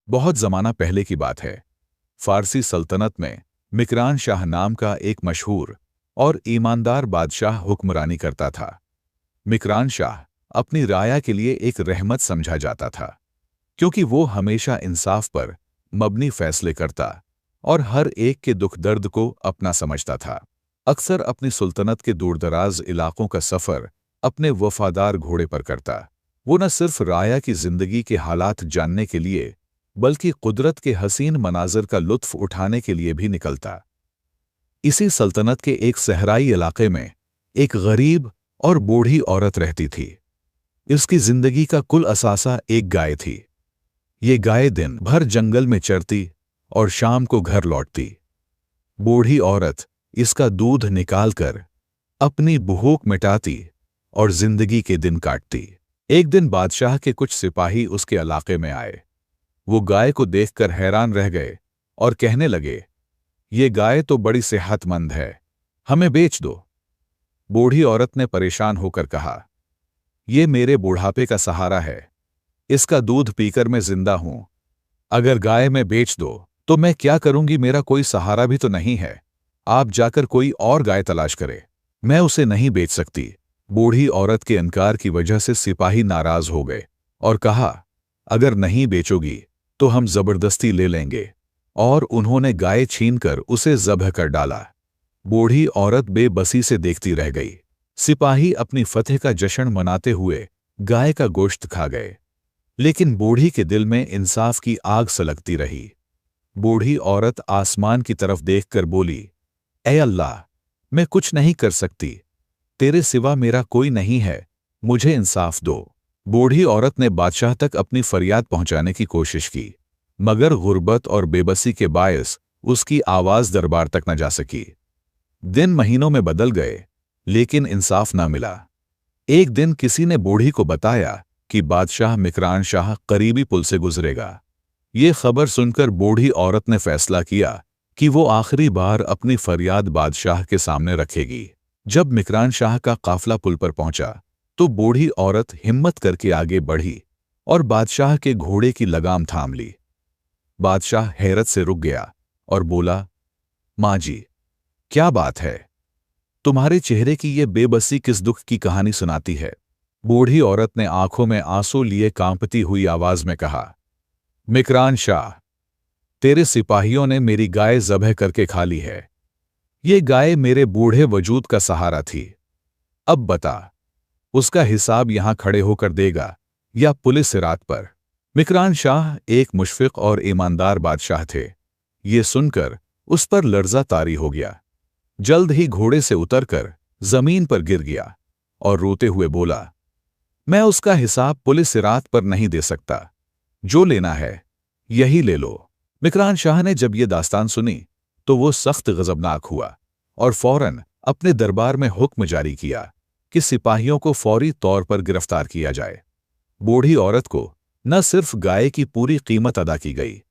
बहुत ज़माना पहले की बात है। फ़ारसी सल्तनत में मिकरान शाह नाम का एक मशहूर और ईमानदार बादशाह हुक्मरानी करता था। मिकरान शाह अपनी राया के लिए एक रहमत समझा जाता था, क्योंकि वो हमेशा इंसाफ पर मबनी फैसले करता और हर एक के दुख दर्द को अपना समझता था। अक्सर अपनी सुल्तनत के दूरदराज इलाकों का सफ़र अपने वफादार घोड़े पर करता। वो न सिर्फ राया की जिंदगी के हालात जानने के लिए बल्कि कुदरत के हसीन मनाज़र का लुत्फ़ उठाने के लिए भी निकलता। इसी सल्तनत के एक सहराई इलाके में एक गरीब और बूढ़ी औरत रहती थी। इसकी जिंदगी का कुल असासा एक गाय थी। ये गाय दिन भर जंगल में चरती और शाम को घर लौटती। बूढ़ी औरत इसका दूध निकालकर अपनी भूख मिटाती और जिंदगी के दिन काटती। एक दिन बादशाह के कुछ सिपाही उसके इलाके में आए। वो गाय को देखकर हैरान रह गए और कहने लगे, ये गाय तो बड़ी सेहतमंद है, हमें बेच दो। बूढ़ी औरत ने परेशान होकर कहा, ये मेरे बुढ़ापे का सहारा है, इसका दूध पीकर मैं जिंदा हूं। अगर गाय में बेच दो तो मैं क्या करूंगी, मेरा कोई सहारा भी तो नहीं है। आप जाकर कोई और गाय तलाश करें, मैं उसे नहीं बेच सकती। बूढ़ी औरत के इनकार की वजह से सिपाही नाराज हो गए और कहा, अगर नहीं बेचोगी तो हम जबरदस्ती ले लेंगे। और उन्होंने गाय छीनकर उसे ज़ब्ह कर डाला। बूढ़ी औरत बेबसी से देखती रह गई। सिपाही अपनी फतह का जश्न मनाते हुए गाय का गोश्त खा गए, लेकिन बूढ़ी के दिल में इंसाफ की आग सलगती रही। बूढ़ी औरत आसमान की तरफ देखकर बोली, ऐ अल्लाह, मैं कुछ नहीं कर सकती, तेरे सिवा मेरा कोई नहीं है, मुझे इंसाफ दो। बूढ़ी औरत ने बादशाह तक अपनी फरियाद पहुंचाने की कोशिश की, मगर गुर्बत और बेबसी के बायस उसकी आवाज दरबार तक न जा सकी। दिन महीनों में बदल गए, लेकिन इंसाफ न मिला। एक दिन किसी ने बूढ़ी को बताया कि बादशाह मिकरान शाह करीबी पुल से गुजरेगा। ये खबर सुनकर बूढ़ी औरत ने फैसला किया कि वो आखिरी बार अपनी फरियाद बादशाह के सामने रखेगी। जब मिकरान शाह का काफिला पुल पर पहुंचा तो बूढ़ी औरत हिम्मत करके आगे बढ़ी और बादशाह के घोड़े की लगाम थाम ली। बादशाह हैरत से रुक गया और बोला, माँ जी, क्या बात है? तुम्हारे चेहरे की ये बेबसी किस दुख की कहानी सुनाती है? बूढ़ी औरत ने आंखों में आंसू लिए कांपती हुई आवाज में कहा, मिकरान शाह, तेरे सिपाहियों ने मेरी गाय ज़ब्ह करके खा ली है। ये गाय मेरे बूढ़े वजूद का सहारा थी। अब बता, उसका हिसाब यहां खड़े होकर देगा या पुलिस सिरात पर? मिकरान शाह एक मुशफ़िक़ और ईमानदार बादशाह थे। ये सुनकर उस पर लर्ज़ा तारी हो गया। जल्द ही घोड़े से उतरकर जमीन पर गिर गया और रोते हुए बोला, मैं उसका हिसाब पुलिस सिरात पर नहीं दे सकता, जो लेना है यही ले लो। मिकरान शाह ने जब ये दास्तान सुनी तो वो सख्त गज़बनाक हुआ और फौरन अपने दरबार में हुक्म जारी किया कि सिपाहियों को फौरी तौर पर गिरफ्तार किया जाए। बूढ़ी औरत को न सिर्फ गाय की पूरी कीमत अदा की गई,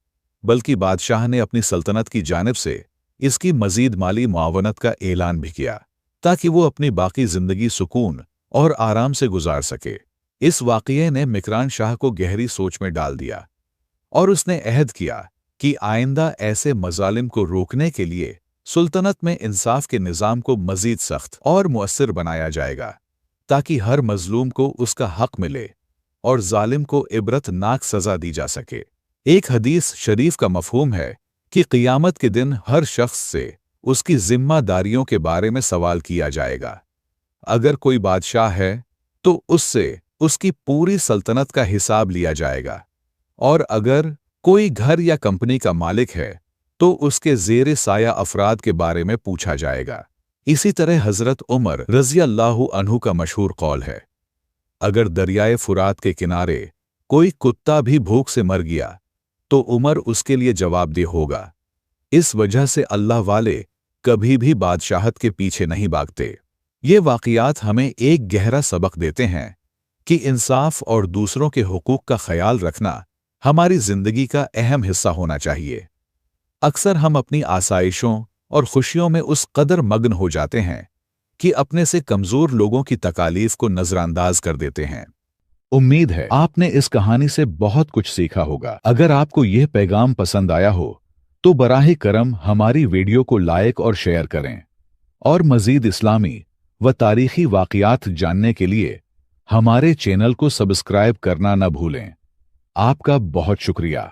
बल्कि बादशाह ने अपनी सल्तनत की जानिब से इसकी मजीद माली मुआवनत का ऐलान भी किया, ताकि वो अपनी बाकी जिंदगी सुकून और आराम से गुजार सके। इस वाक़ये ने मिकरान शाह को गहरी सोच में डाल दिया और उसने अहद किया कि आइंदा ऐसे मजालिम को रोकने के लिए सुल्तनत में इंसाफ के निज़ाम को मजीद सख्त और मुअस्सर बनाया जाएगा, ताकि हर मजलूम को उसका हक मिले और जालिम को इबरतनाक सज़ा दी जा सके। एक हदीस शरीफ का मफहूम है कि क़ियामत के दिन हर शख्स से उसकी जिम्मेदारियों के बारे में सवाल किया जाएगा। अगर कोई बादशाह है तो उससे उसकी पूरी सल्तनत का हिसाब लिया जाएगा, और अगर कोई घर या कंपनी का मालिक है तो उसके ज़ेरे साया अफराद के बारे में पूछा जाएगा। इसी तरह हज़रत उमर रज़ी अल्लाहु अन्हु का मशहूर कौल है, अगर दरियाए फुरात के किनारे कोई कुत्ता भी भूख से मर गया तो उमर उसके लिए जवाबदेह होगा। इस वजह से अल्लाह वाले कभी भी बादशाहत के पीछे नहीं भागते। ये वाक़ियात हमें एक गहरा सबक देते हैं कि इंसाफ और दूसरों के हुकूक का ख्याल रखना हमारी ज़िंदगी का अहम हिस्सा होना चाहिए। अक्सर हम अपनी आसाइशों और खुशियों में उस कदर मग्न हो जाते हैं कि अपने से कमज़ोर लोगों की तकालीफ को नज़रअंदाज कर देते हैं। उम्मीद है आपने इस कहानी से बहुत कुछ सीखा होगा। अगर आपको यह पैगाम पसंद आया हो तो बराहे करम हमारी वीडियो को लाइक और शेयर करें और मज़ीद इस्लामी व तारीख़ी वाक़ियात जानने के लिए हमारे चैनल को सब्सक्राइब करना न भूलें। आपका बहुत शुक्रिया।